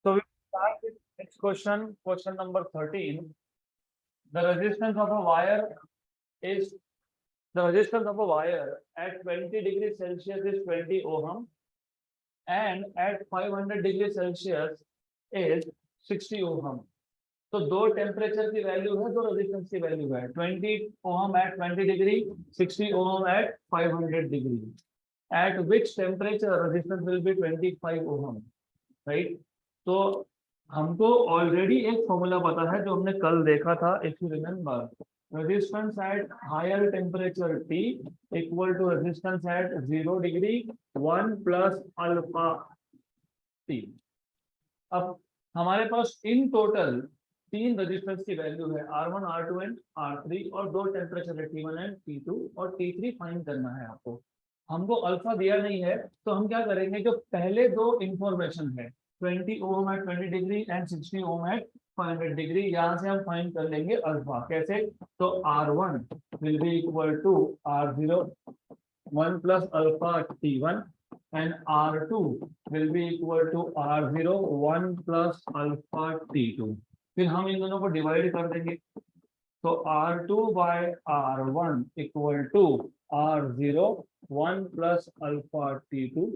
So we start with next question, question number 13. The resistance of a wire is the resistance of a wire at 20 degrees Celsius is 20 ohm and at 500 degrees Celsius is 60 ohm. तो दो temperature की value है, दो resistance की value है 20 ohm at 20 degree, 60 ohm at 500 degree. At which temperature resistance will be 25 ohm, right? तो हमको already एक फॉर्मूला पता है जो हमने कल देखा था. If you remember, resistance at higher temperature T equal to resistance at 0 degree 1 plus alpha T. अब हमारे पास इन टोटल तीन रेजिस्टेंस की वैल्यू है R1, R2 एंड R3 और दो टेम्परेचर है T1 एंड T2 और T3 फाइंड करना है आपको. हमको अल्फा दिया नहीं है तो हम क्या करेंगे, जो पहले दो इंफॉर्मेशन है 20 ohm at 20 degree and 60 ohm at 500 degree, यहाँ से हम फाइंड कर लेंगे अल्फा. कैसे? तो R1 will be equal to R0 1 plus alpha T1 and R2 will be equal to R0 1 plus alpha T2. फिर हम इन दोनों को डिवाइड कर देंगे. तो R2 by R1 equal to R0 1 plus alpha T2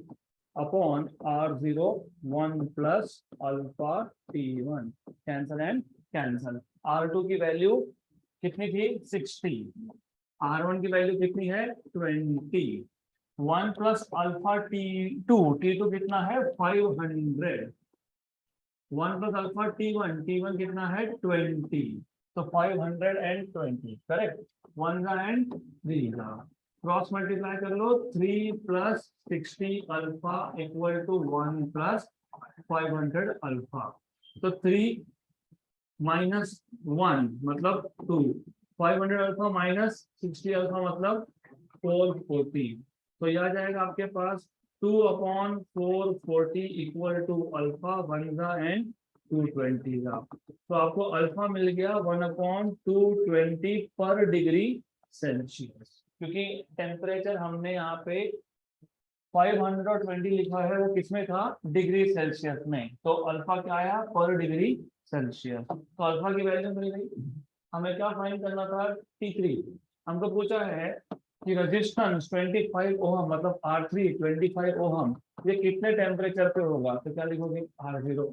upon R0 1 plus alpha T1. Cancel and cancel. R2 की value कितनी थी? 60. R1 की वैल्यू कितनी है? 20. 1 प्लस अल्फा T2, T2 कितना है? 500. 1 प्लस अल्फा T1 कितना है? 20. तो 520. करेक्ट. 1 एंड 3 क्रॉस मल्टीप्लाई कर लो. 3 plus 60 alpha equal to 1 plus 500 alpha. तो 3 माइनस 1 मतलब 2. 500 अल्फा माइनस 60 अल्फा मतलब 440. तो यह आ जाएगा आपके पास 2 upon 440 equal to alpha 1 and 220 का. तो आपको अल्फा मिल गया 1 अपॉन 220 पर डिग्री सेल्सियस. क्योंकि टेम्परेचर हमने यहाँ पे 520 लिखा है, वो किसमें था? डिग्री सेल्सियस में. तो अल्फा क्या आया? पर डिग्री सेल्सियस. तो अल्फा की वैल्यू मिल गई. हमें क्या फाइंड करना था? T3. हमको पूछा है कि रेजिस्टेंस 25 ओम मतलब R3 25 ओम ये कितने टेम्परेचर पे होगा? तो क्या लिखोगे? R0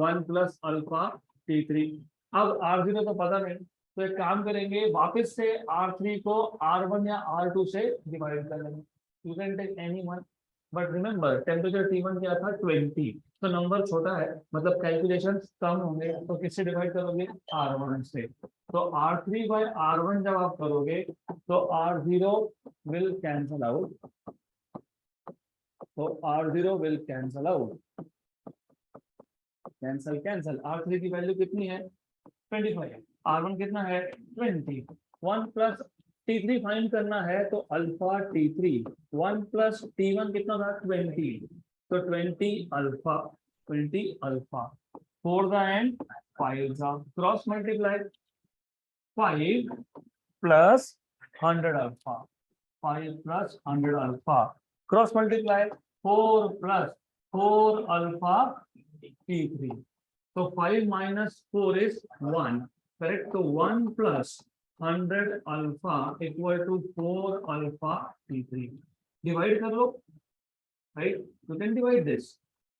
1 plus alpha T3. अब R0 तो पता नहीं, तो एक काम करेंगे, वापस से R3 को R1 या R2 से डिवाइड कर लेंगे. You can take any one, but remember temperature T1 क्या था? 20. तो नंबर छोटा है मतलब कैलकुलेशन कम होंगे. तो किससे डिवाइड करोगे? R1 से. तो R3 बाय R1 जब आप करोगे तो R0 विल कैंसल आउट. तो R0 will cancel out. Cancel cancel. R3 की वैल्यू कितनी है? 25. R1 कितना है? 20. 1 प्लस T3 फाइंड करना है तो अल्फा T3 1 प्लस T1 कितना था? 20. तो 20 alpha 20 alpha 4 and 5 cross multiply 5 plus 100 alpha 5 plus 100 alpha cross multiply 4 plus 4 alpha T3. तो 5 माइनस 4 इज 1. करेक्ट. तो 1 plus 100 alpha equal to 4 alpha T3. Divide कर लो. Right. You can divide this.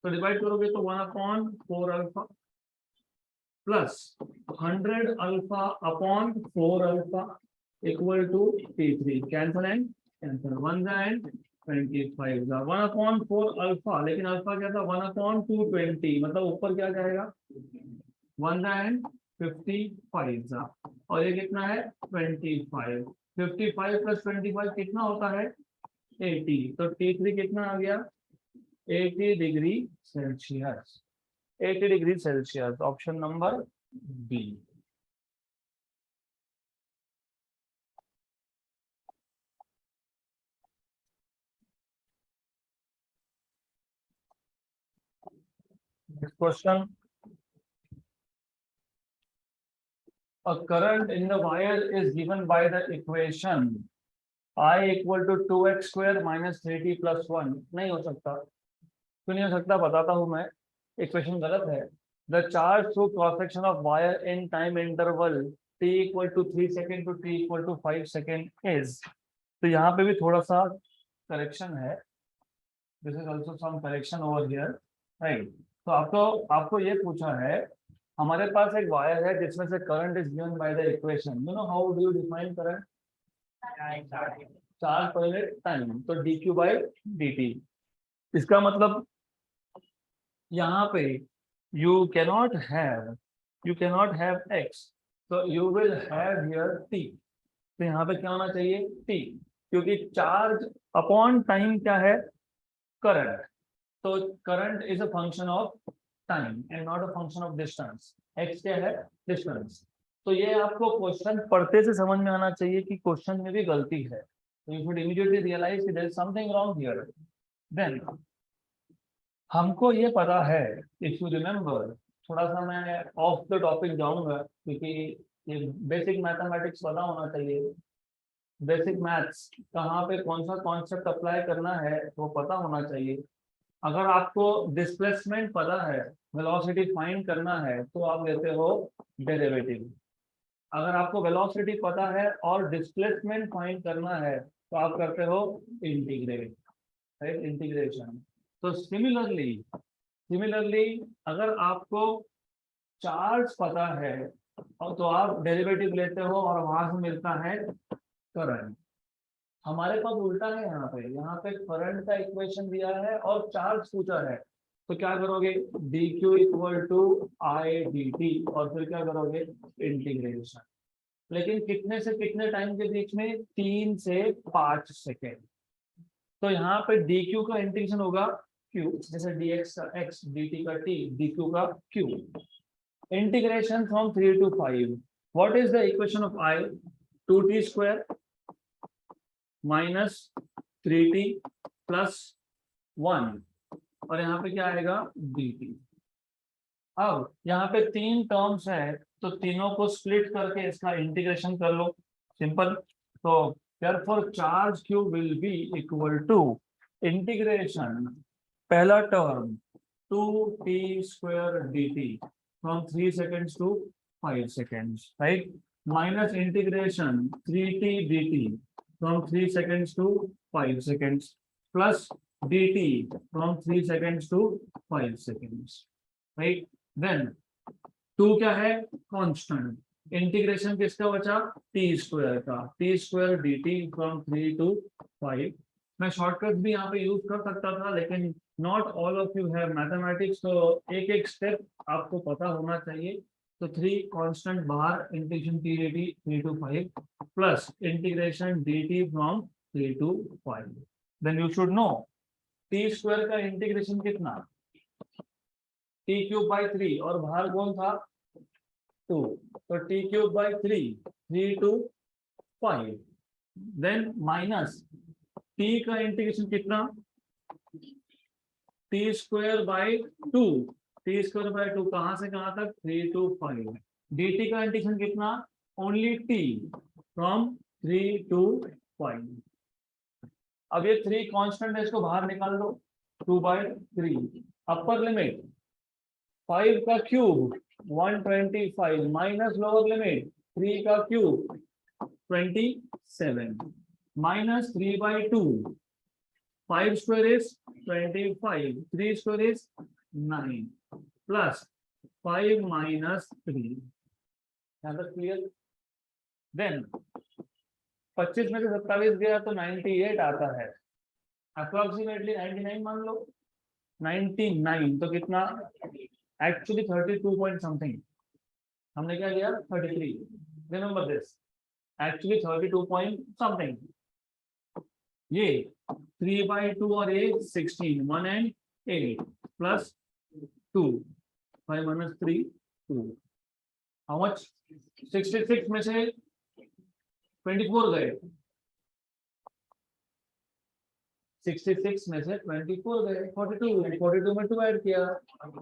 तो divide करोगे तो 1 upon 4 alpha plus 100 alpha upon 4 alpha equal to T3. Cancel and cancel. 1 and 25 1 upon 4 alpha. लेकिन alpha क्या था? 1 upon 220 मतलब ऊपर क्या जाएगा? 1 एंड 55 और ये कितना है? 25. 55 प्लस 25 कितना होता है? 80. तो T3 कितना आ गया? 80 degree Celsius. 80 degree Celsius. Option number B. Next question. A current in the wire is given by the equation I equal to 2x square minus 3t plus 1. नहीं हो सकता. क्यों नहीं हो सकता? बताता हूं मैं. इक्वेशन गलत है। The charge through cross section of wire in time interval t equal to 3 second to t equal to 5 second is, तो यहाँ पे भी थोड़ा सा करेक्शन है, this is also some correction over here, right. तो आपको ये पूछा है, हमारे पास एक वायर है जिसमें से current is given by the equation, you know how do you define current, charge per unit time, तो dq बाय dt। इसका मतलब यहाँ पे you cannot have x, so you will have here t, तो यहाँ पे क्या होना चाहिए t, क्योंकि चार्ज अपॉन टाइम क्या है, करंट, तो current is a function of time and not a function of distance, x क्या है, डिस्टेंस। तो ये आपको क्वेश्चन पढ़ते से समझ में आना चाहिए कि क्वेश्चन में भी गलती है, तो यू शुड इमीडिएटली रियलाइज कि there is something wrong here. Then हमको ये पता है, इफ यू रिमेम्बर, थोड़ा सा मैं ऑफ द टॉपिक जाऊंगा क्योंकि ये बेसिक मैथमेटिक्स पता होना चाहिए, बेसिक मैथ्स कहाँ पे कौन सा कॉन्सेप्ट अप्लाई करना है वो पता होना चाहिए। अगर आपको डिस्प्लेसमेंट पता है, वेलोसिटी फाइंड करना है, तो आप लेते हो डेरिवेटिव। अगर आपको वेलोसिटी पता है और डिस्प्लेसमेंट फाइंड करना है तो आप करते हो इंटीग्रेट, राइट, इंटीग्रेशन। तो सिमिलरली अगर आपको चार्ज पता है और तो आप डेरिवेटिव लेते हो और वहां से मिलता है करंट। हमारे पास उल्टा है, यहाँ पे करंट का इक्वेशन दिया है और चार्ज पूछा है, तो क्या करोगे, dq equal to I dt, और फिर क्या करोगे, इंटीग्रेशन। लेकिन कितने से कितने टाइम के बीच में, 3 से 5 सेकेंड। तो यहाँ पे dq का इंटीग्रेशन होगा q, जैसे dx का x, dt का t, dq का q। Integration from 3 to 5, what is the equation of I, 2t square minus 3t plus 1, और यहाँ पे क्या आएगा, dt। अब यहाँ पे 3 टर्म्स है, तो तीनों को स्प्लिट करके इसका इंटीग्रेशन कर लो, सिंपल। तो therefore charge q will be equal to integration, पहला term 2t square dt from 3 seconds to 5 seconds, right, minus integration 3t dt from 3 seconds to 5 seconds plus dt from 3 seconds to 5 seconds, right। then 2 क्या है, constant, integration किसका बचा, T square का, T square D T from 3 to 5। मैं shortcut भी यहाँ पे use कर सकता था, लेकिन not all of you have mathematics, तो एक एक स्टेप आपको पता होना चाहिए। तो 3 कांस्टेंट बाहर, integration T D T 3 to 5 plus integration D T from 3 to 5। Then you should know T square का इंटीग्रेशन कितना, टी क्यूब बाई 3, और बाहर कौन था, 2, तो T cube by 3 to 5, then minus T का इंटीग्रेशन कितना, T square by 2, T square by 2 कहां से कहां तक, 3 to 5, डी टी का इंटीग्रेशन कितना, ओनली टी फ्रॉम 3 to 5। अब ये 3 कांस्टेंट है, इसको बाहर निकाल दो, 2/3, अपर लिमिट 5 का क्यूब 125 माइनस लोअर लिमिट 3 का cube 27 minus 3/2, 5 square is 25, 3 square is 9 plus 5 minus 3, clear. Then 25 में से 27 गया तो 98 आता है, अप्रोक्सीमेटली 99 मान लो, 99 तो कितना, एक्चुअली 32 पॉइंट समथिंग, हमने क्या लिया 33, remember this, actually 32 point something. ये 3/2 और ये 16, 1 and 8 plus 2, 5 minus 3 2, how much, 66 में से 24 गए, 66 में से 24 गए, 42 में 2 ऐड किया,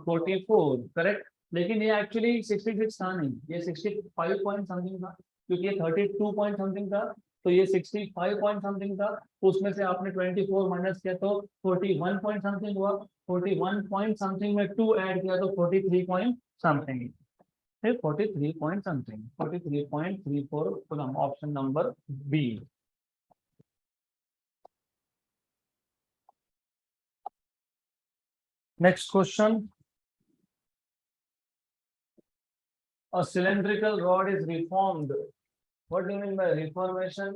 44, करेक्ट। लेकिन ये एक्चुअली 66 था नहीं, ये 65 पॉइंट समथिंग था, क्योंकि ये 32 पॉइंट समथिंग था, तो ये 65 पॉइंट समथिंग था, उसमें से आपने 24 माइनस किया तो 41 पॉइंट समथिंग हुआ। 41 पॉइंट समथिंग में 2 ऐड किया तो 43 पॉइंट समथिंग, फिर 43 point something, 43.34 coulomb, option number B. Next question, a cylindrical rod is reformed. What do you mean by reformation?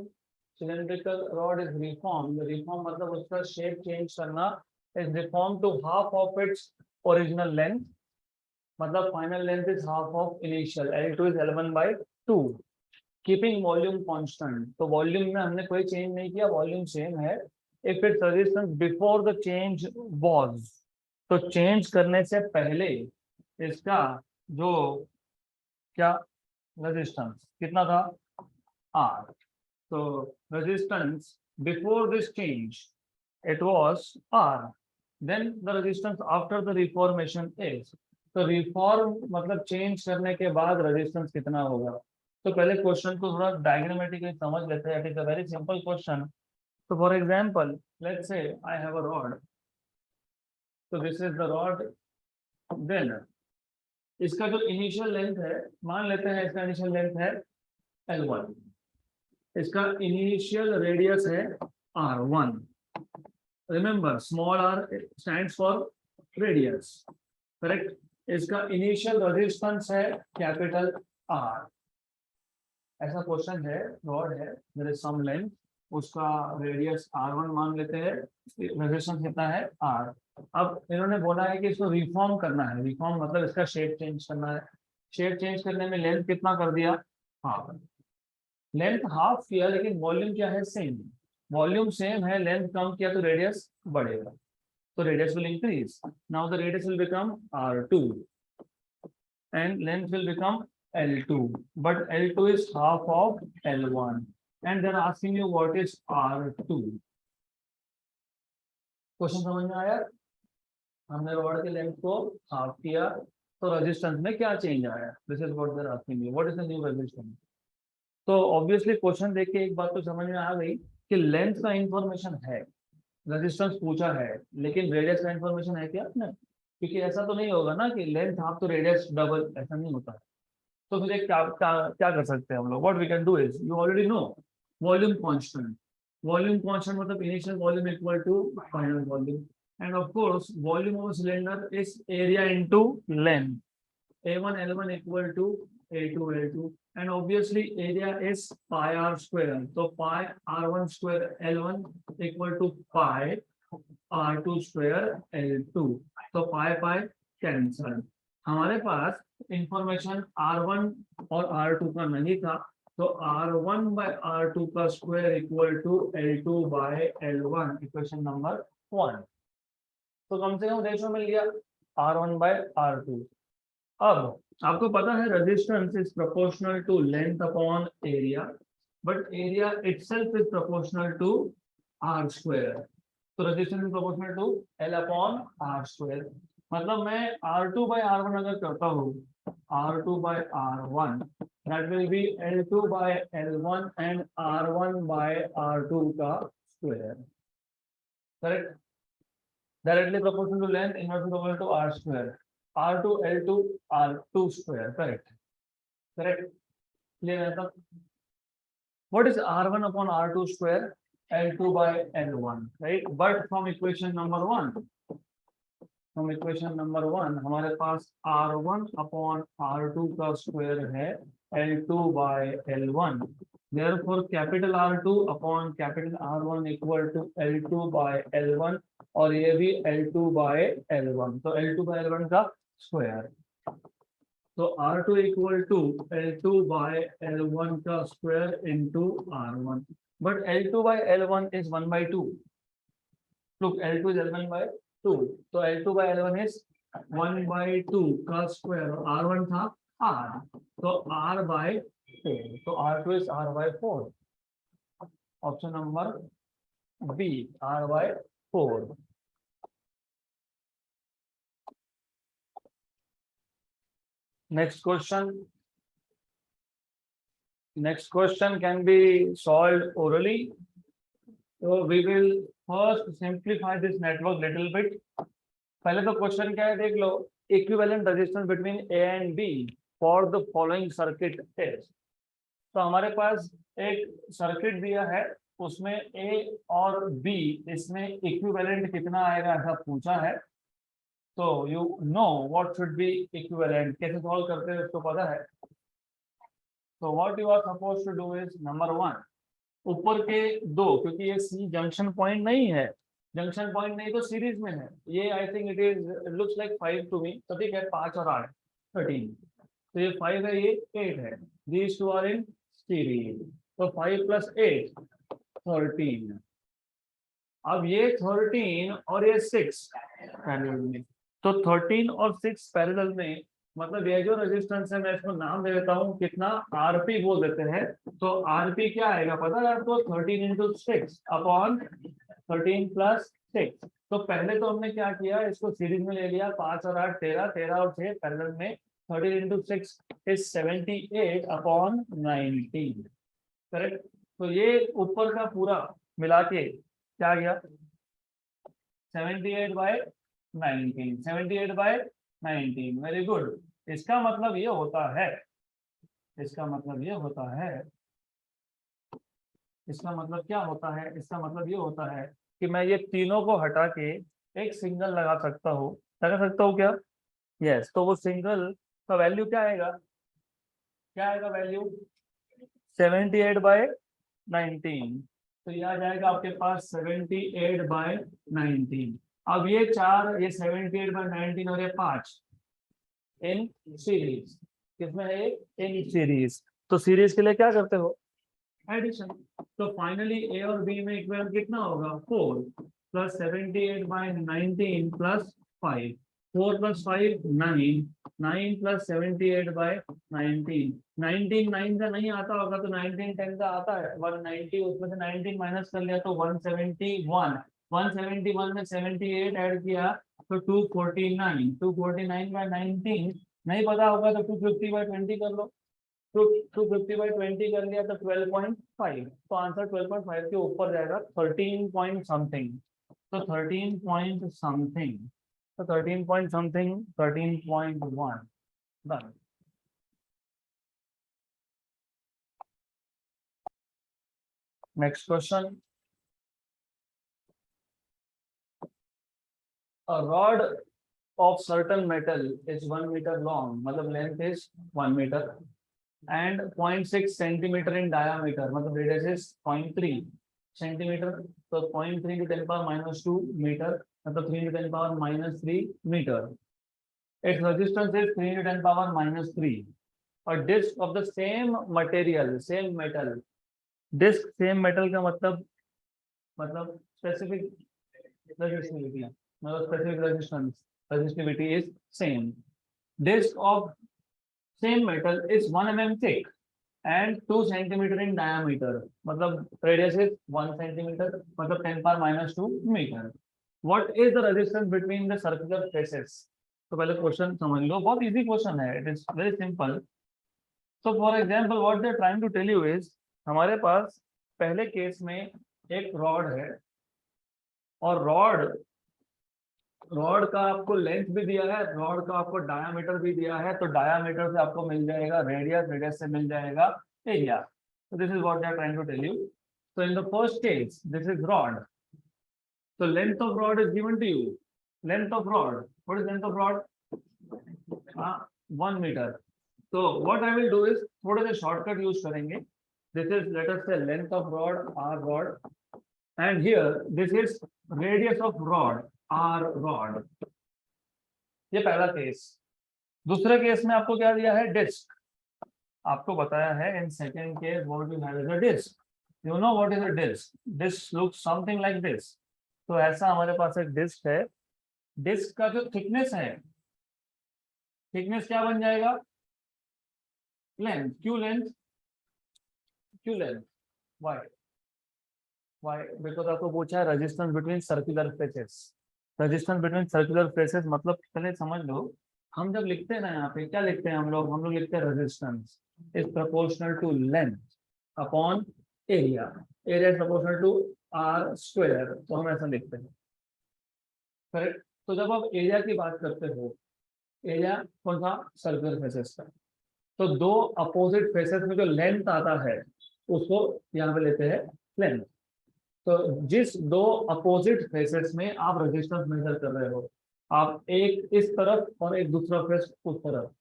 Cylindrical rod is reformed. Reform मतलब उसका shape change करना, is reformed to half of its original length. मतलब final length is half of initial. L2 is L1 by 2. Keeping volume constant. तो volume में हमने कोई change नहीं किया, volume same है. If its resistance before the change was, तो change करने से पहले इसका जो क्या रेजिस्टेंस कितना था, R. So resistance before this change it was R. Then the resistance after the reformation is. तो reform मतलब change करने के बाद resistance कितना होगा। तो पहले क्वेश्चन को थोड़ा डायग्रामेटिकली समझ लेते हैं। It is a very simple question. तो for example let's say I have a rod, तो this is the rod, then इसका जो इनिशियल लेंथ है, मान लेते हैं इसका इनिशियल लेंथ है L1, इसका इनिशियल रेडियस है R1। Remember small r stands for radius, correct. इसका इनिशियल रेजिस्टेंस है कैपिटल R। ऐसा क्वेश्चन है, रॉड है, देयर इज सम लेंथ, उसका रेडियस R1 मान लेते हैं, रेजिस्टेंस कितना है R। अब इन्होंने बोला है कि इसको रिफॉर्म करना है। रिफॉर्म मतलब इसका शेप चेंज करना है। शेप चेंज करने में लेंथ कितना कर दिया, हाफ। लेंथ हाफ किया लेकिन वॉल्यूम क्या है, सेम। वॉल्यूम सेम है, लेंथ कम किया तो रेडियस बढ़ेगा, तो radius will increase. Now the radius will become R2 and length will become L2, but L2 is half of L1 and they're asking you what is R2। Question समझ में आया? हमने rod के length को half किया तो resistance में क्या चेंज आया, this is what they are asking you, what is the new resistance. तो ऑब्वियसली क्वेश्चन देख के एक बात तो समझ में आ गई कि लेंथ का इंफॉर्मेशन है, रेजिस्टेंस पूछा है, लेकिन रेडियस का इंफॉर्मेशन है क्या नहीं, क्योंकि ऐसा तो नहीं होगा ना कि लेंथ हाफ तो रेडियस डबल, ऐसा नहीं होता है। तो फिर एक क्या कर सकते हैं हम लोग, what we can do is, you already know volume constant. Volume constant मतलब initial volume equal to final volume, and of course volume of cylinder is area into length, A1 L1 equal to A2 L2, and obviously area is pi r square, so pi r1 square L1 equal to pi r2 square L2, so pi cancel। हमारे पास information R1 और R2 का नहीं था, तो R1 by R2 का square equal to L2 by L1, equation number 1। तो कम से कम ratio मिल गया R1 by R2। अब आपको पता है resistance is proportional to length upon area, but area itself is proportional to R square. तो resistance is proportional to L upon R square. मतलब मैं R2 by R1 अगर करता हूँ, R2 by R1 that will be L2 by L1 and R1 by R2 का square, correct. Directly proportional to length, inversely proportional to R square, R2 L2 R2 square, correct, correct, clear है तब। What is R1 upon R2 square, L2 by L1, right? But from equation number 1, हमारे पास R1 upon R2 का square है L2 by L1, therefore capital R2 upon capital R1 equal to L2 by L1, और ये भी L2 by L1, तो L2 by L1 का square, तो R2 equal to L2 by L1 का square into R1, but L2 by L1 is 1 by 2, look L2 is L1 by 2, तो L2 by L1 is 1 by 2 का square, R1 था R, तो R by 4, तो R2 is R by 4, option number B, R by 4। Next question can be solved orally. So we will first simplify this network little bit, पहले तो question क्या है देख लो, equivalent resistance between A and B for the following circuit test. तो हमारे पास एक सर्किट दिया है, उसमें ए और बी इसमें इक्विवेलेंट कितना आएगा ऐसा पूछा है। तो you know what should be equivalent, कैसे सॉल्व करते हैं उसको पता है। तो what you are suppose to do is number one, ऊपर के दो, क्योंकि ये सी जंक्शन पॉइंट नहीं है, जंक्शन पॉइंट नहीं तो सीरीज में है ये, I think it is looks like 5 to me, तो ठीक है 5 और 8 13, तो ये 5 है ये 8 है, these two are in series, तो 5 + 8 13। अब ये 13 और ये 6 पैरेलल में, तो 13 और 6 पैरेलल में, मतलब ये जो रेजिस्टेंस है मैं इसको नाम दे देता हूँ कितना, आरपी बोल देते हैं। तो आरपी क्या आएगा पता है आपको, 13 × 6 अपॉन 13 + 6। तो पहले तो हमने क्या किया, इसको सीरीज में ले लिया, 5 और 8 13, 13 और 6 पैरेलल में, 13 × 6 इज 78 अपॉन 19, करेक्ट। तो ये ऊपर का पूरा मिला के क्या गया, 78/19, 78/19, वेरी गुड। इसका मतलब ये होता है, इसका मतलब ये होता है, इसका मतलब क्या होता है, इसका मतलब ये होता है कि मैं ये तीनों को हटा के एक सिंगल लगा सकता हूँ, लगा सकता हूँ क्या, यस। तो वो सिंगल का वैल्यू क्या आएगा, क्या आएगा वैल्यू, 78/19, तो ये आ जाएगा आपके पास 78/19। अब ये 4, ये 78/19 और ये 5 इन सीरीज, किसमें है, इन सीरीज। तो सीरीज के लिए क्या करते हो, एडिशन। तो फाइनली ए और बी में इक्वल कितना होगा, 4 + 78/19 + 5, 4 + 5 9, 9 + 78/19, 19 9 का नहीं आता होगा तो 19 10 का आता है, 190, उसमें से 19 माइनस कर लिया तो 171, 171 में 78 ऐड किया तो 249, 249/19 नहीं पता होगा तो 250/20 कर लो, 250/20 कर लिया तो 12.5, तो आंसर 12.5 के ऊपर जाएगा, 13 पॉइंट समथिंग, तो 13 पॉइंट समथिंग, तो 13 point something 13.1 done. Next question, a rod of certain metal is 1 meter long, मतलब length is 1 meter and 0.6 centimeter in diameter, मतलब radius is 0.3 centimeter, तो 0.3 × 10⁻² meter, मतलब 3 × 10⁻³ meter, its resistance is 3 × 10⁻³ a disc of the same material, same metal, disc same metal का मतलब specific resistivity, मतलब specific resistance, resistivity is same, disc of same metal is 1 mm thick and 2 centimeter in diameter, मतलब radius is 1 centimeter, मतलब 10⁻² meter. What is the resistance between the circular faces? तो पहले question समझ लो, बहुत easy question है, it is very simple. So for example, what they're trying to tell you is, हमारे पास पहले case में एक रॉड है और रॉड का आपको लेंथ भी दिया है, रॉड का आपको डायामीटर भी दिया है, तो डायामीटर से आपको मिल जाएगा रेडियस, रेडियस से मिल जाएगा एरिया। तो this is what they are trying to tell you. So in the first case, this is rod. So length of rod is given to you. Length of rod. What is length of rod? 1 meter. So what I will do is थोड़े से shortcut use करेंगे. This is, let us say, length of rod, r rod, and here this is radius of rod, r rod. ये पहला case. दूसरे case में आपको क्या दिया है, डिस्क। आपको बताया है in second case what you have is a disc. You know what is a disc, disc looks something like this. तो ऐसा हमारे पास एक डिस्क है, डिस्क का जो थिकनेस है, थिकनेस क्या बन जाएगा, लेंथ, क्यों लेंथ, क्यों लेंथ, वाई, वाई बिकॉज आपको पूछा है resistance between circular faces. Resistance between circular faces मतलब पहले समझ लो, हम जब लिखते हैं ना यहाँ पे क्या लिखते हैं हम लोग लिखते हैं resistance is proportional to length upon area, area is proportional to r², तो हम ऐसा लिखते हैं, करेक्ट। तो जब आप एरिया की बात करते हो, एरिया कौन सा, सर्कुलर फेसेस का, तो दो अपोजिट फेसेस में जो लेंथ आता है उसको यहाँ पे लेते हैं लेंथ। तो जिस दो अपोजिट फेसेस में आप रेजिस्टेंस मेजर कर रहे हो, आप एक इस तरफ और एक दूसरा फेस उस तरफ,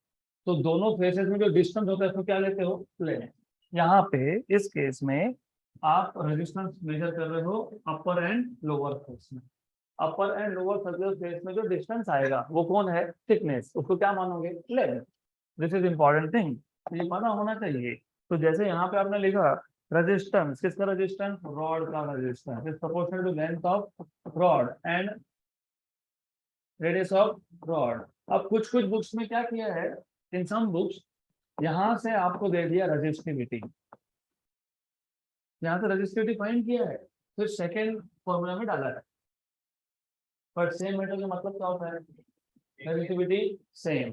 तो दोनों फेसेस में जो डिस्टेंस होता है उसको क्या लेते हो, लेंथ। यहाँ पे इस केस में आप रेजिस्टेंस मेजर कर रहे हो अपर एंड लोअर फेस में। अपर एंड लोअर सर्कुलर फेस में जो डिस्टेंस आएगा वो कौन है, थिकनेस, उसको क्या मानोगे, length. This is important thing, ये पता होना चाहिए। तो जैसे यहाँ पे आपने लिखा रेजिस्टेंस, किसका रेजिस्टेंस, रॉड का resistance is proportional to length of rod and radius of rod. अब कुछ कुछ बुक्स में क्या किया है, इन सम बुक्स यहाँ से आपको दे दिया रेजिस्टिविटी, यहाँ से रेजिस्टिविटी फाइंड किया है, फिर सेकेंड फॉर्मूला में डाला है, पर सेम मेटल का मतलब क्या होता है, रेजिस्टिविटी सेम।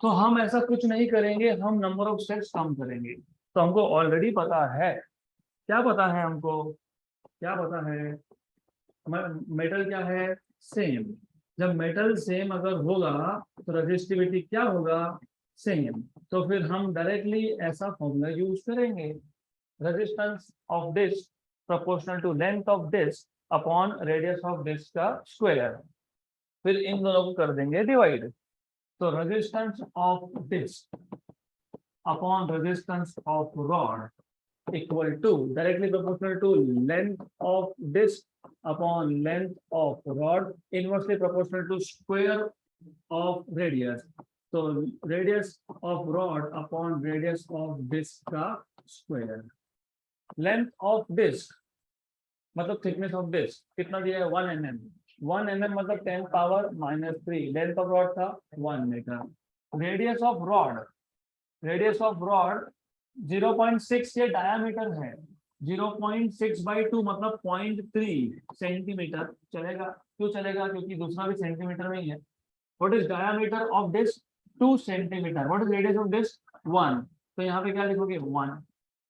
तो हम ऐसा कुछ नहीं करेंगे, हम नंबर ऑफ स्टेप्स कम करेंगे। तो हमको ऑलरेडी पता है, क्या पता है हमको, क्या पता है, मेटल क्या है, सेम। जब मेटल सेम अगर होगा तो रेजिस्टिविटी क्या होगा, सेम। तो फिर हम डायरेक्टली ऐसा फॉर्मूला यूज करेंगे, resistance of disc proportional to length of disc upon radius of disc का स्क्वायर। फिर इन दोनों को कर देंगे डिवाइड। तो resistance of disc upon resistance of rod equal to directly proportional to length of disc upon length of rod, inversely proportional to square of radius. So radius of rod upon radius of disc का square. Length of disc मतलब thickness of disc कितना दिया है, 1 mm। 1 mm मतलब 10 power -3। Length of rod था 1 metre. Radius of rod, radius of rod 0.6 ये diameter है, 0.6/2 मतलब 0.3 सेंटीमीटर। चलेगा, क्यों चलेगा, क्योंकि दूसरा भी सेंटीमीटर में ही है। What is diameter of disc, 2 centimetre. What is radius of disc, 1। तो यहाँ पे क्या लिखोगे, 1।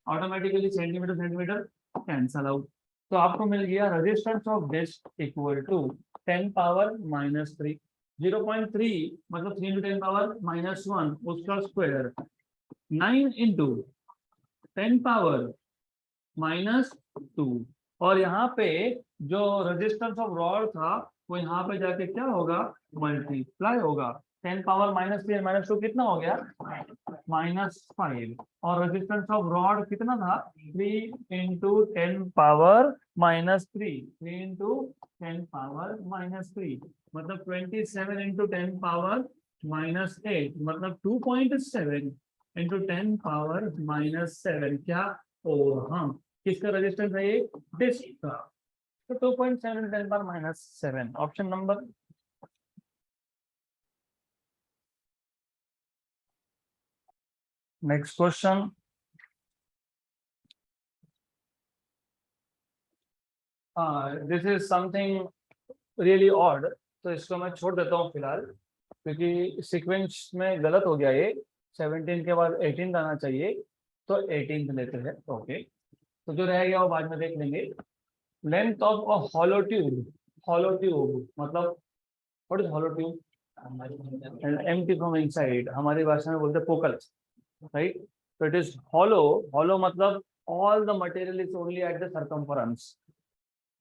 Automatically centimetre centimetre cancel out. तो आपको मिल गया resistance of disc equal to 10 power -3। 0.3 मतलब 3 × 10 पावर -1 उसका स्क्वायर, 9 इंटू 10 पावर -2। और यहाँ पे जो रेजिस्टेंस ऑफ रॉड था वो यहाँ पे जाके क्या होगा, मल्टीप्लाई होगा। 10 पावर -3 -2 कितना हो गया, -5। और रेजिस्टेंस ऑफ रॉड कितना था, 3 × 10 पावर -3। 3 × 10 पावर -3 मतलब 27 × 10 पावर -8 मतलब 2.7 × 10 पावर -7 क्या, ओहम। किसका रेजिस्टेंस है ये, डिस्क का। तो 2.7 × 10 power -7 option number. Next question, this is something really odd, तो इसको मैं छोड़ देता हूँ फिलहाल, क्योंकि सीक्वेंस में गलत हो गया ये। 17 के बाद 18 आना चाहिए, तो 18 लेते हैं। ओके, तो जो रह गया वो बाद में देख लेंगे। Length of a hollow tube, hollow tube मतलब what is hollow tube, empty from inside, हमारी भाषा में बोलते हैं पोकल, राइट। तो इट इज हॉलो, हॉलो मतलब all the material is only at the circumference.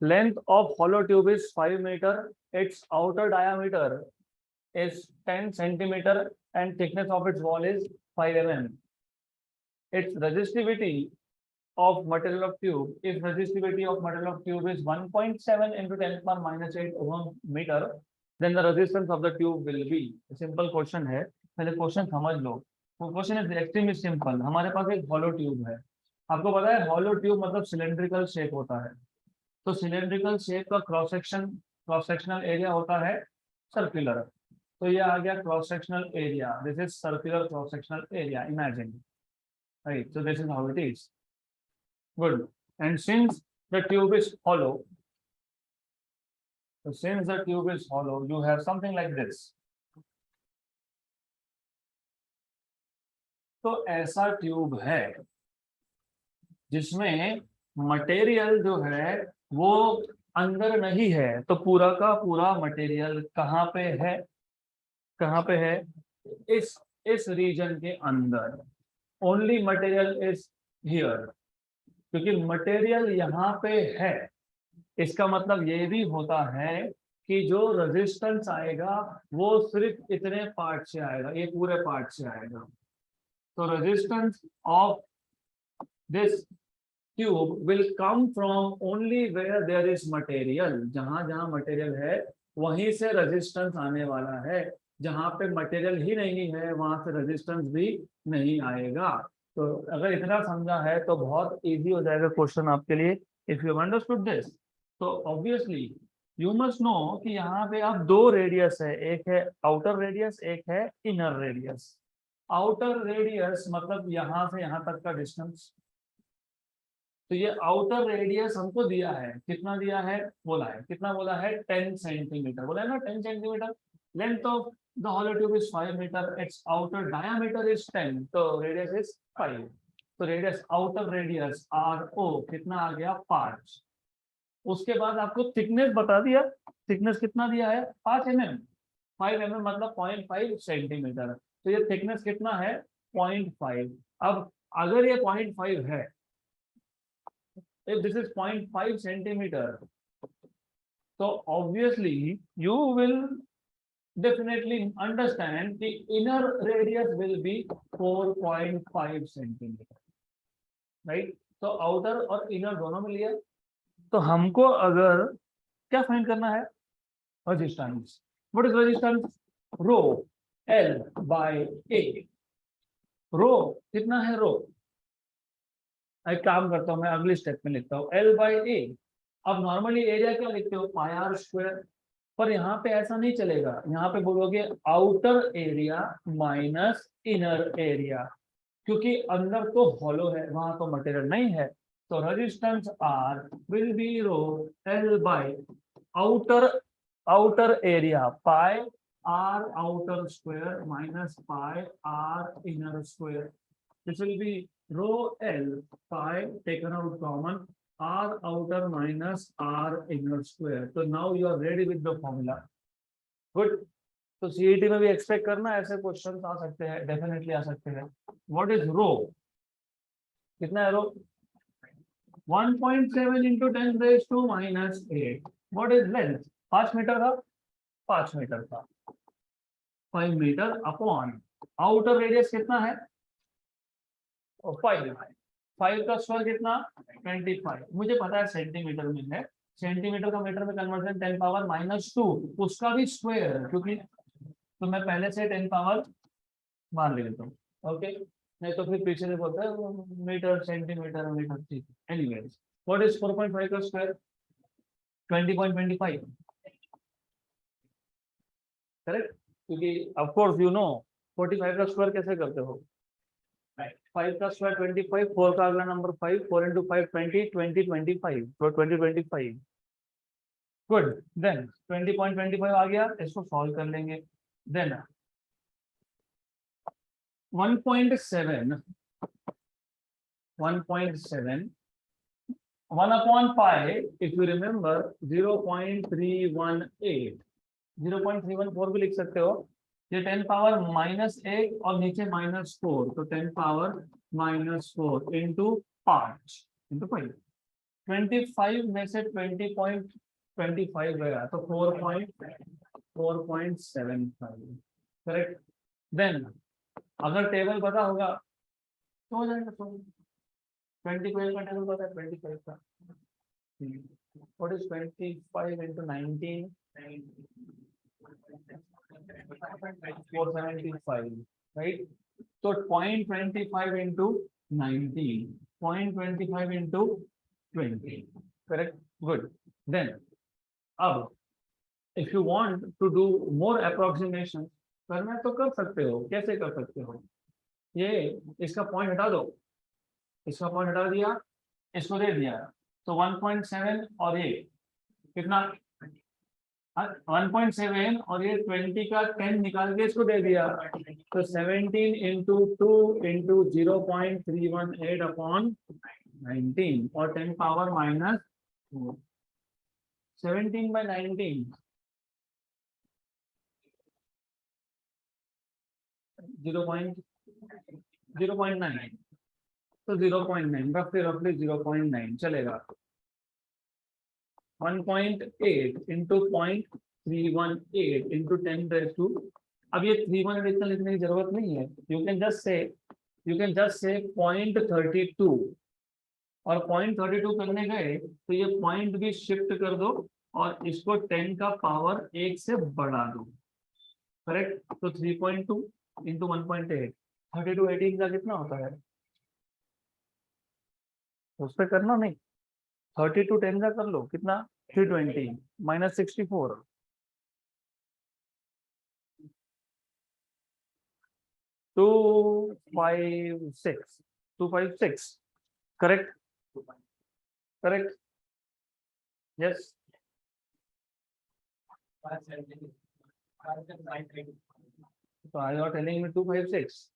Length of hollow tube is 5 meter. Its outer diameter is 10 centimeter and thickness of its wall is 5 mm. Its resistivity of material of tube, if resistivity of material of tube is 1.7 × 10⁻⁸ ohm meter, then the resistance of the tube will be, simple question है, पहले question समझ लो। Question is extremely simple. हमारे पास एक hollow tube है, आपको पता है हॉलो ट्यूब मतलब सिलेंड्रिकल शेप होता है। तो सिलेंड्रिकल शेप का क्रॉस सेक्शनल एरिया होता है सर्कुलर। तो ये आ गया cross sectional area, this is circular cross sectional area, imagine, right. So this is how it is, good. And since the tube is hollow, so since the tube is hollow you have something like this। तो ऐसा tube है जिसमें material जो है वो अंदर नहीं है, तो पूरा का पूरा मटेरियल कहाँ पे है, कहाँ पे है, इस रीजन के अंदर। ओनली मटेरियल इज हियर, क्योंकि मटेरियल यहाँ पे है, इसका मतलब ये भी होता है कि जो रेजिस्टेंस आएगा वो सिर्फ इतने पार्ट से आएगा, ये पूरे पार्ट से आएगा। तो resistance of this tube will come from only where there is material, जहां जहां मटेरियल है वहीं से रेजिस्टेंस आने वाला है, जहां पे मटेरियल ही नहीं है वहां से रेजिस्टेंस भी नहीं आएगा। तो अगर इतना समझा है तो बहुत इजी हो जाएगा क्वेश्चन आपके लिए, इफ यू अंडरस्टूड दिस। तो ऑब्वियसली यू मस्ट नो कि यहाँ पे आप दो रेडियस है, एक है आउटर रेडियस, एक है इनर रेडियस। आउटर रेडियस मतलब यहाँ से यहाँ तक का डिस्टेंस। तो ये आउटर रेडियस हमको दिया है, कितना दिया है, बोला है कितना, बोला है 10 सेंटीमीटर, बोला है ना 10 centimetre. Length of the hollow tube is 5 metre, its outer diameter is 10, तो रेडियस इज 5। तो radius, outer radius R O कितना आ गया 5। उसके बाद आपको थिकनेस बता दिया, थिकनेस कितना दिया है 5 mm, 5 mm मतलब 0.5 सेंटीमीटर। तो ये थिकनेस कितना है 0.5। अब अगर ये 0.5 है, if this is 0.5 centimeter, so obviously you will definitely understand the inner radius will be 4.5 centimeter, right? तो आउटर और इनर दोनों में लिया। तो हमको अगर क्या फाइंड करना है, resistance. What is resistance, rho L by A. Rho कितना है, रो, एक काम करता हूं मैं अगली स्टेप में लिखता हूँ एल बाई ए। अब नॉर्मली एरिया क्या लिखते हो, पाई आर स्क्वायर, पर यहाँ पे ऐसा नहीं चलेगा, यहाँ पे बोलोगे outer area minus inner area, क्योंकि अंदर तो हॉलो है, वहां तो मटेरियल नहीं है। तो resistance R will be rho L by outer, outer area pi R outer square minus pi R inner square. This will be rho L pi taken out common R outer minus R inner square. So now you are ready with the formula. Good. तो CET में भी expect करना ऐसे question आ सकते हैं, definitely आ सकते हैं। What is rho? कितना है रो, 1.7 into 10 raised to minus 8. What is length? 5 metre का, 5 मीटर का, 5 मीटर अपॉन आउटर रेडियस कितना है 5, 5 का स्क्वायर कितना 25, मुझे पता है सेंटीमीटर में है, सेंटीमीटर का मीटर में कन्वर्जन 10 पावर माइनस 2, उसका भी स्क्वायर, क्योंकि तो मैं पहले से 10 पावर मान लेता हूँ, ओके। नहीं तो फिर पीछे से बोलता है मीटर सेंटीमीटर मीटर, ठीक है। एनीवेज व्हाट इज 4.5 का स्क्वायर 20.25, करेक्ट, क्योंकि ऑफ कोर्स यू नो 45 का स्क्वायर कैसे करते हो, 5 का स्क्वायर 25, 4 का अगला नंबर 5, 4 into 5 20, 20 25, तो 20 25। गुड, देन 20.25 आ गया, इसको सॉल्व कर लेंगे। Then 1.7 1 upon pi, if you remember 0.318, 0.314 भी लिख सकते हो। ये 10 पावर माइनस 1 और नीचे माइनस 4, तो 10 पावर माइनस 4 इंटू 5 इंटू 5, 25 में से 20.25 गया तो 4.75, करेक्ट। देन अगर टेबल पता होगा तो हो जाएगा, तो 25 का टेबल पता है, 25 का व्हाट इज 25 इंटू 19, 475, राइट। तो 0.25 into 19, 0.25 into 20, correct, good. Then अब if you want to do more approximation करना है तो कर सकते हो, कैसे कर सकते हो, ये इसका पॉइंट हटा दो, इसका पॉइंट हटा दिया, इसको दे दिया, तो 1.7 और ये कितना 1.7 और ये 20 का 10 निकाल के इसको दे दिया, तो 17 इंटू 2 इंटू 0.318 अपॉन 19 और 10 पावर माइनस 4, 17/19 0.9, तो 0.9 रफली 0.9 चलेगा। 1.8 इंटू 0.318 इंटू 10⁻²। अब ये 318 इतना लिखने की जरूरत नहीं है, यू कैन जस्ट से 0.32, और 0.32 करने गए तो ये पॉइंट भी शिफ्ट कर दो और इसको 10 का पावर 1 से बढ़ा दो, करेक्ट। तो 3.2 इंटू 1.8, 32/18 का कितना होता है, उस पर करना नहीं, 32 10 का कर लो, कितना 320 माइनस 64, 256 करेक्ट, करेक्ट, यस। तो आई आर टेलिंग मी 256,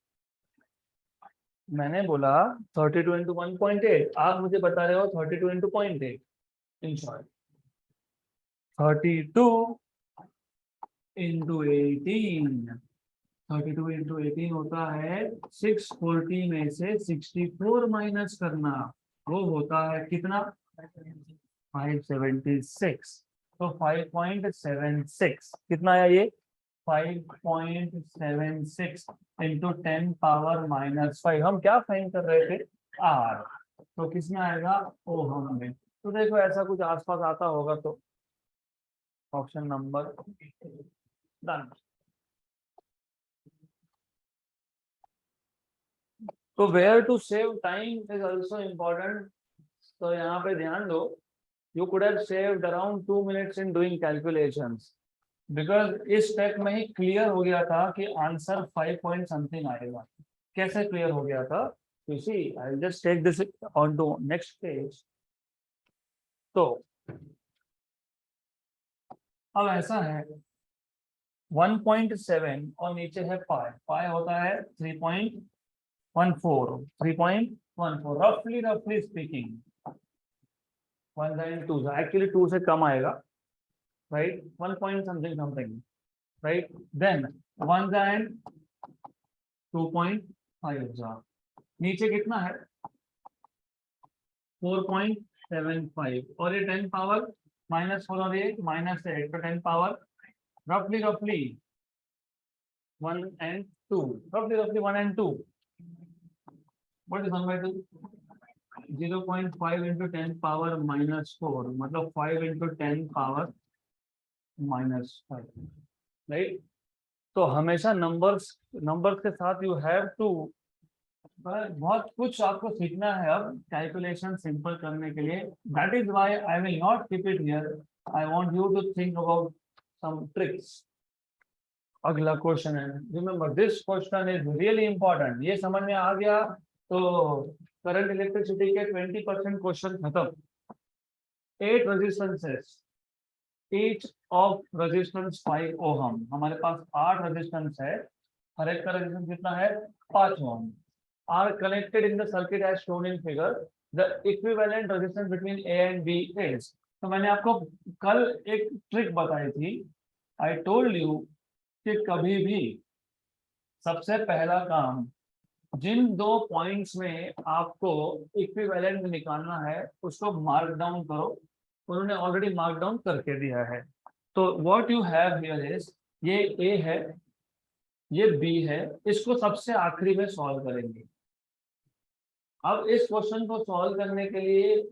मैंने बोला 32 इंटू 1.8, आप मुझे बता रहे हो 32 into 0.8। In short 32 into 18, 32 into 18 होता है 640 में से 64 माइनस करना, वो होता है कितना 576। तो 5.76 कितना आया ये 5.76 इंटू 10 पावर -5। हम क्या फाइंड कर रहे थे, आर, तो किसमें आएगा ओहम में। तो देखो ऐसा कुछ आसपास आता होगा तो ऑप्शन नंबर डन। तो where to save time is also important. तो यहाँ पे ध्यान दो, you could have saved around 2 minutes in doing calculations, because इस स्टेप में ही क्लियर हो गया था कि आंसर 5 पॉइंट समथिंग आएगा। कैसे क्लियर हो गया था, you see, I'll just take this on to next page। तो अब ऐसा है 1.7 और नीचे है पाई होता है 3.14, 3.14 रफली स्पीकिंग, 1 2 एक्चुअली 2 से कम आएगा, right, 1 point something, right. Then 1 and 2.5 नीचे कितना है 4.75, और ये 10 पावर -4 और ये -8, तो 10 पावर रफली 1 and 2, रफली 1 and 2, what is 1/2, 0.5 into 10 power -4, मतलब 5 इंटू 10 पावर -5, राइट। तो हमेशा नंबर्स के साथ यू हैव टू, बहुत कुछ आपको सीखना है अब कैलकुलेशन सिंपल करने के लिए। That is why I will not keep it here, I want you to think about some tricks. अगला क्वेश्चन है, remember this question is really important. ये समझ में आ गया तो करंट इलेक्ट्रिसिटी के 20% क्वेश्चन खत्म। 8 resistances, each of resistance 5 ohm, हमारे पास 8 रेजिस्टेंस है, हर एक का रेजिस्टेंस कितना है 5 ohm, are connected in the circuit as shown in figure. The equivalent resistance between A and B is, तो मैंने आपको कल एक ट्रिक बताई थी, I told you कि कभी भी सबसे पहला काम जिन 2 पॉइंट्स में आपको इक्विवेलेंट निकालना है उसको मार्क डाउन करो, उन्होंने ऑलरेडी मार्क डाउन करके दिया है। तो what you have here is, ये A है, ये B है, इसको सबसे आखिरी में सॉल्व करेंगे। अब इस क्वेश्चन को सॉल्व करने के लिए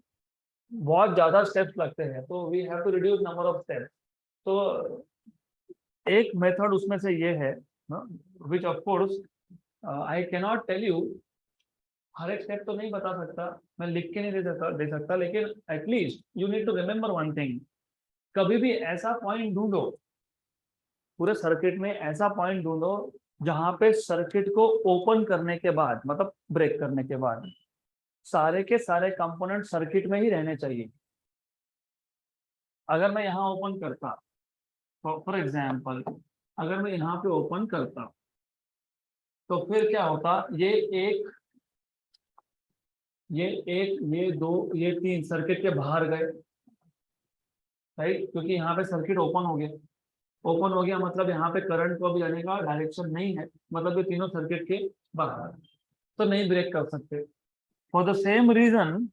बहुत ज्यादा स्टेप्स लगते हैं, तो we have to reduce number of steps. तो एक मेथड उसमें से ये है, which of course I can not tell you, हर एक स्टेप तो नहीं बता सकता, मैं लिख के नहीं दे सकता, लेकिन at least you need to remember one thing, कभी भी ऐसा पॉइंट ढूंढो पूरे सर्किट में, ऐसा पॉइंट ढूंढो जहां पे सर्किट को ओपन करने के बाद, मतलब ब्रेक करने के बाद सारे के सारे कंपोनेंट सर्किट में ही रहने चाहिए। अगर मैं यहाँ ओपन करता, तो फॉर एग्जांपल अगर मैं यहाँ पे ओपन करता तो फिर क्या होता, ये 1, ये 1, ये 2, ये 3 सर्किट के बाहर गए, राइट, क्योंकि यहाँ पे सर्किट ओपन हो गया। ओपन हो गया मतलब यहाँ पे करंट को भी जाने का डायरेक्शन नहीं है, मतलब ये तीनों सर्किट के बाहर, तो नहीं ब्रेक कर सकते। फॉर द सेम रीजन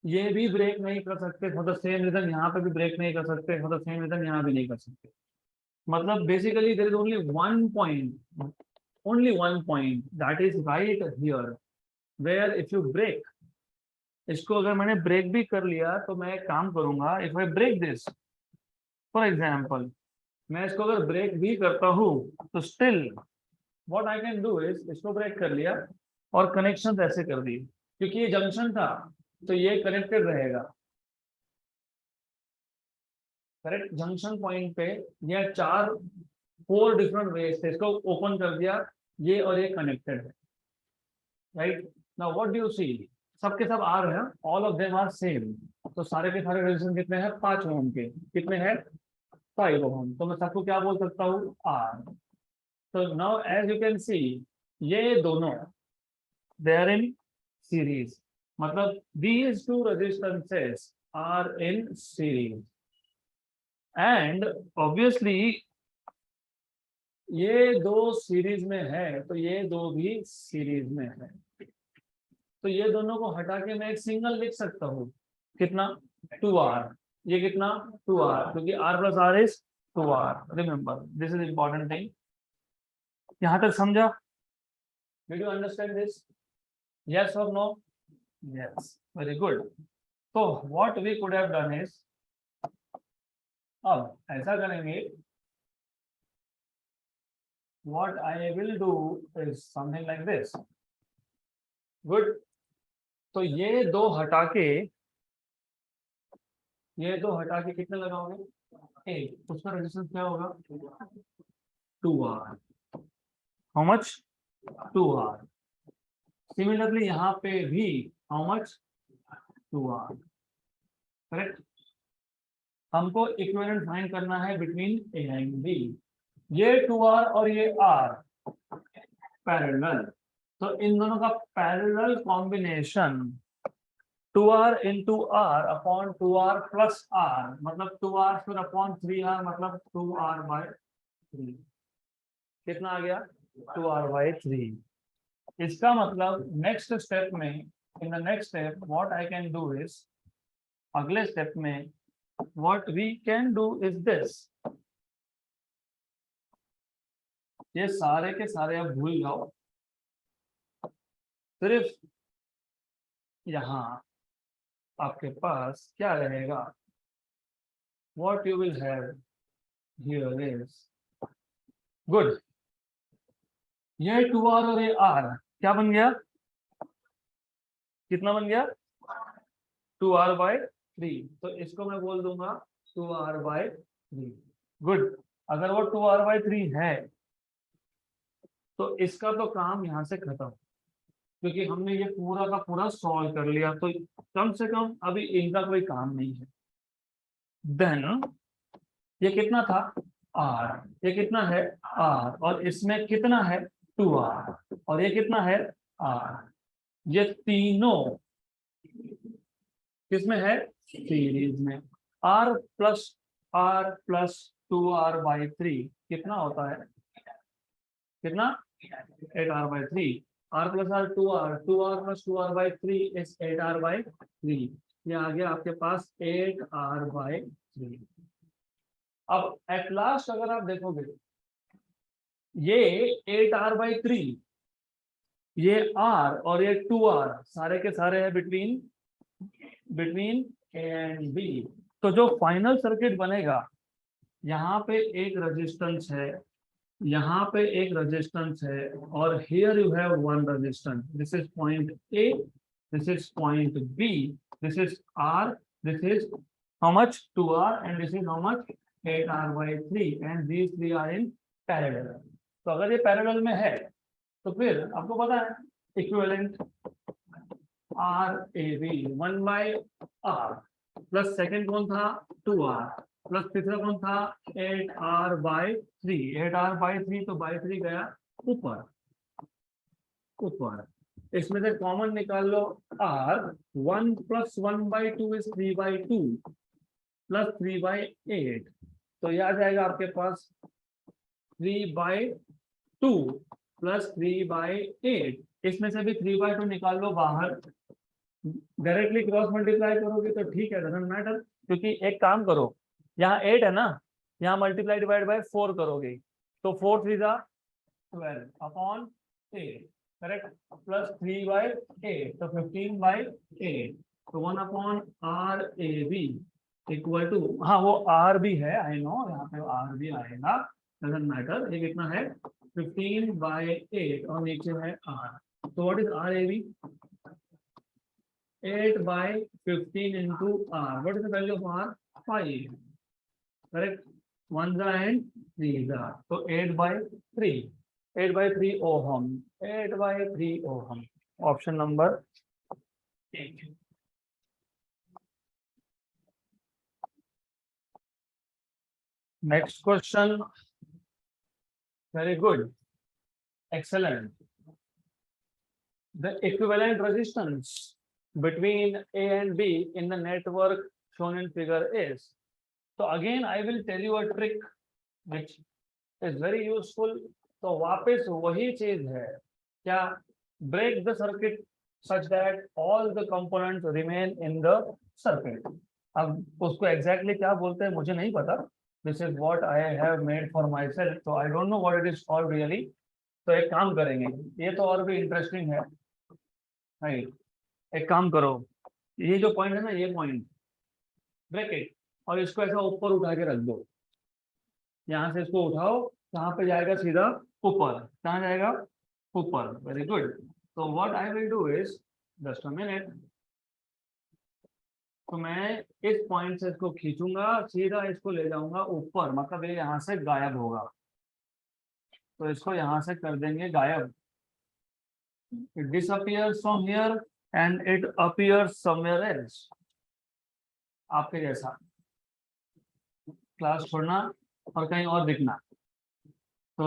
ये भी ब्रेक नहीं कर सकते, फॉर द सेम रीजन यहाँ पे भी ब्रेक नहीं कर सकते, फॉर द सेम रीजन यहाँ भी नहीं कर सकते। मतलब basically there is only one point that is right here where if you break. इसको अगर मैंने ब्रेक भी कर लिया तो मैं एक काम करूंगा, if I break this for example, मैं इसको अगर ब्रेक भी करता हूँ तो still what I can do is, इसको ब्रेक कर लिया और कनेक्शन ऐसे कर दिए, क्योंकि ये जंक्शन था तो ये कनेक्टेड रहेगा। करेक्ट, जंक्शन पॉइंट पे ये चार 4 डिफरेंट वेज थे, इसको ओपन कर दिया ये और ये कनेक्टेड है। Right, now what do you see, सबके सब आ रहे हैं, all of them are same, तो सारे के सारे रेजिस्टेंस कितने हैं, 5 ओम के, कितने हैं 5 ओम, तो मैं सबको क्या बोल सकता हूँ आर। तो now as you can see ये दोनों दे आर इन सीरीज, मतलब these two resistances are in series and obviously ये दो सीरीज में है तो ये दो भी सीरीज में है, तो ये दोनों को हटा के मैं एक सिंगल लिख सकता हूँ, कितना 2R, ये कितना 2R, क्योंकि R plus R is 2R। Remember this is important thing. यहां तक समझा? Did you understand this? Yes और नो? Yes, very good. तो what we could have done is, अब ऐसा करेंगे, what I will do is something like this. Good. तो ये दो हटा के कितने लगाओगे, एक, उसका रेजिस्टेंस क्या होगा 2R। How much 2R। Similarly यहाँ पे भी हाउ मच 2R। करेक्ट, हमको इक्विवेलेंट फाइंड करना है बिटवीन ए एंड बी। ये 2R और ये R पैरेलल, तो इन दोनों का parallel combination 2R into R upon 2R plus R, मतलब 2R फिर अपॉन 3R, मतलब 2R by 3। कितना आ गया 2R by 3। इसका मतलब नेक्स्ट स्टेप में, in the next step what I can do is, अगले स्टेप में what we can do is this, ये सारे के सारे अब भूल जाओ, सिर्फ यहाँ आपके पास क्या रहेगा, what you will have here is, good, ये 2R और ये R क्या बन गया, कितना बन गया 2R by 3, तो इसको मैं बोल दूंगा 2R by 3। गुड, अगर वो 2R by 3 है तो इसका तो काम यहाँ से खत्म, क्योंकि हमने ये पूरा का पूरा सॉल्व कर लिया, तो कम से कम अभी इनका कोई काम नहीं है। देन ये कितना था R, ये कितना है R, और इसमें कितना है 2R, और ये कितना है R, ये तीनों किसमें है सीरीज में। R प्लस 2R by 3 कितना होता है, कितना 8R by 3, R plus R 2R plus 2R by 3 is 8R by 3, ये आ गया आपके पास 8R by 3। अब एट लास्ट अगर आप देखोगे ये 8R by 3, ये R और ये 2R सारे के सारे है बिटवीन ए एंड बी, तो जो फाइनल सर्किट बनेगा, यहाँ पे एक रेजिस्टेंस है, यहाँ पे एक रेजिस्टेंस है, और here you have one resistance, this is point A, this is point B, this is R, this is how much 2R and this is how much 8R by 3 and these three are in parallel। तो अगर ये parallel में है तो फिर आपको पता है equivalent RAB 1 by R plus second कौन था 2R प्लस तीसरा कौन था 8R by 3, 8R by 3 तो by 3 गया ऊपर, इसमें से कॉमन निकाल लो R, 1 plus 1 by 2 is 3 by 2, plus 3/8, तो ये आ जाएगा आपके पास 3/2 प्लस 3/8। इसमें से भी 3/2 निकाल लो बाहर, डायरेक्टली क्रॉस मल्टीप्लाई करोगे तो ठीक है, डजंट मैटर, क्योंकि एक काम करो, यहाँ 8 है ना, यहाँ मल्टीप्लाई डिवाइड बाय 4 करोगे, तो 4 3 12 अपॉन 8, करेक्ट, प्लस 3/8, तो 15/8, तो 1 अपॉन RAB इक्वल टू, हाँ वो R भी है, आई नो, यहाँ पे R भी आएगा, डजंट मैटर, ये कितना है 15/8 और नीचे है R, तो what is RAB? 8/15 into R. What is the value of R? 5. Correct? 1 and 3. So 8/3. 8/3 ohm. 8/3 ohm. Option number 8. Next question. Very good. Excellent. The equivalent resistance between A and B in the network shown in figure is. So again I will tell you a trick which is very useful. तो वापस वही चीज है, क्या, break the circuit such that all the components remain in the circuit. अब उसको exactly क्या बोलते हैं मुझे नहीं पता, this is what I have made for myself, so I don't know what it is called really. तो एक काम करेंगे, ये तो और भी इंटरेस्टिंग है, राइट, एक काम करो, ये जो पॉइंट है ना, ये पॉइंट ब्रैकेट, और इसको ऐसा ऊपर उठा के रख दो, यहाँ से इसको उठाओ, कहाँ पे जाएगा, सीधा ऊपर, कहाँ जाएगा, ऊपर, वेरी गुड। तो what I will do is, just a minute, तो मैं इस पॉइंट से इसको खींचूंगा, सीधा इसको ले जाऊंगा ऊपर, मतलब ये यहाँ से गायब होगा, तो इसको यहाँ से कर देंगे गायब, it disappears from here and it appears somewhere else, आपके जैसा क्लास छोड़ना और कहीं और दिखना। तो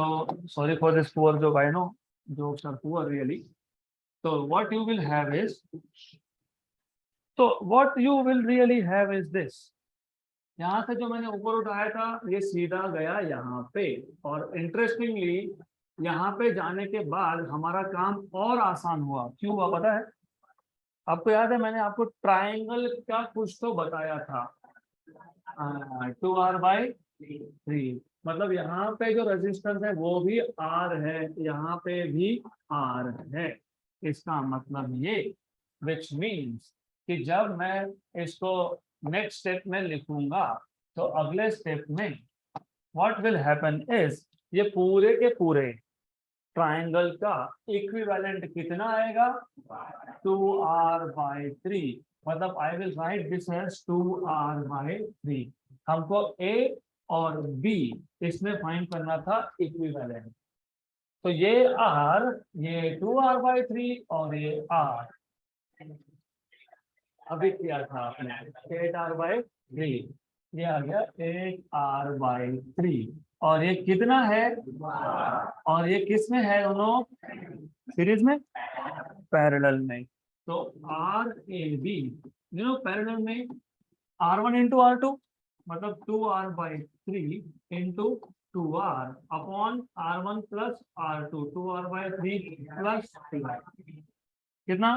sorry for this poor joke, I know jokes are poor really. So what you will have is, so what you will really have is this, यहाँ से जो मैंने ऊपर उठाया था ये सीधा गया यहाँ पे, और इंटरेस्टिंगली यहाँ पे जाने के बाद हमारा काम और आसान हुआ, क्यों हुआ पता है आपको? याद है मैंने आपको ट्राइंगल का कुछ तो बताया था, 2R/3, मतलब यहाँ पे जो रेजिस्टेंस है वो भी R है, यहाँ पे भी R है, इसका मतलब ये, विच मीन्स कि जब मैं इसको नेक्स्ट स्टेप में लिखूंगा तो अगले स्टेप में व्हाट विल हैपन इज, ये पूरे के पूरे ट्राइंगल का इक्विवेलेंट कितना आएगा, 2R/3, मतलब I will write this as 2R/3। हमको A और B इसमें फाइंड करना था इक्विवेलेंट, तो ये R, ये 2R/3 और ये R, अभी किया था आपने 8R/3, ये आ गया 8R/3, और ये कितना है, और ये किस में है, दोनों सीरीज में, पैरेलल में, तो RAB यू नो पैरेलल में R1 into R2, मतलब 2R/3 into 2R upon R1 plus R2, 2R/3 plus 3, कितना,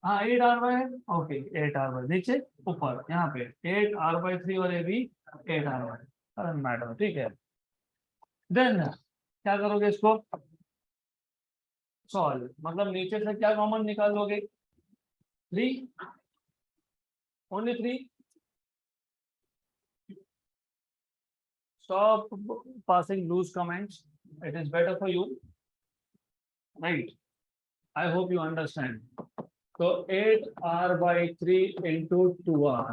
हाँ 8R है, ओके 8R, नीचे ऊपर यहाँ पे 8R/3 और AB 8R, मैटर, ठीक है। देन क्या करोगे, इसको सॉल्व, मतलब नीचे से क्या कॉमन निकाल लोगे, 3, only 3, stop passing loose comments, it is better for you, right? I hope you understand. So 8R/3 into 2R,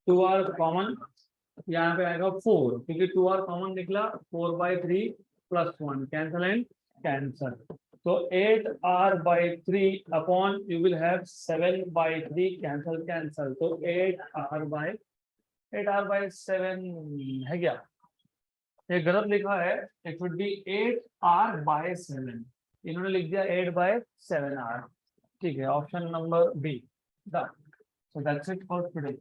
2R common, यहाँ पे आएगा 4, क्योंकि 2R कॉमन निकला, 4/3 प्लस 1 कैंसल एंड कैंसल, तो 8R/3 upon you will have 7/3 cancel cancel, तो 8R/7 है क्या, ये गलत लिखा है, इट वुड बी 8R/7, इन्होंने लिख दिया 8/7R, ठीक है, option number B, done. So that's it for today.